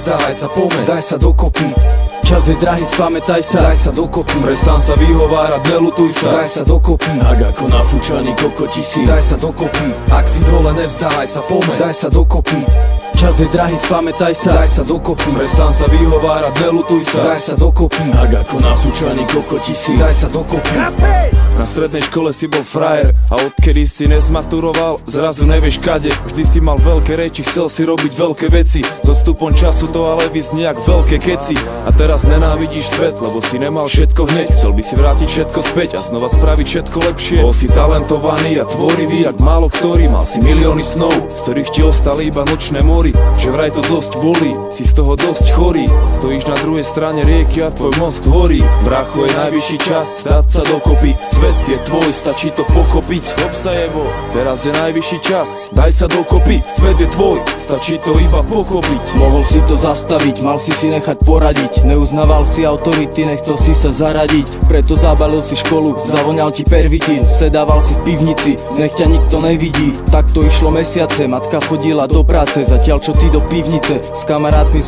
nevzdávaj sa, poďme, daj sa dokopy. Čas je drahý, spamätaj sa, daj sa dokopy. Prestan sa vyhovárať, nelutuj sa, daj sa dokopy. Ak ako nafúčaný kokoti si, daj sa dokopy. Ak si dole, nevzdávaj sa, poďme, daj sa dokopy. Čas je drahý, spamätaj sa, daj sa dokopy. Prestan sa vyhovárať, nelutuj sa, daj sa dokopy. Ak ako nafúčaný kokoti si, daj sa dokopy. Na strednej škole si bol frajer a odkedy si nezmaturoval, zrazu nevieš kade. Vždy si mal veľké reči, chcel si robiť veľké veci. So vstupom času to ale vyznie jak veľké keci. A teraz nenávidíš svet, lebo si nemal všetko hneď. Chcel by si vrátiť všetko späť a znova spraviť všetko lepšie. Bol si talentovaný a tvorivý jak málo ktorý. Mal si milióny snov, z ktorých ti ostali iba nočné mory. Že vraj to dosť bolí, si z toho dosť chorý. Stojíš na druhej strane rieky a tvoj most horí. Brácho, je najvyšší čas dať sa dokopy. Svet je tvoj, stačí to pochopiť. Chop sa jebo, teraz je najvyšší čas, daj sa dokopy. Svet je tvoj, stačí to iba pochopiť. Mohol si to zastaviť, mal si si nechať poradiť. Neuznával si autority, nechcel si sa zaradiť. Preto zabalil si školu, zavoňal ti pervitín. Sedával si v pivnici, nech ťa nikto nevidí. Tak to išlo mesiace, matka chodila do práce, zatiaľ čo ty do pivnice s kamarátmi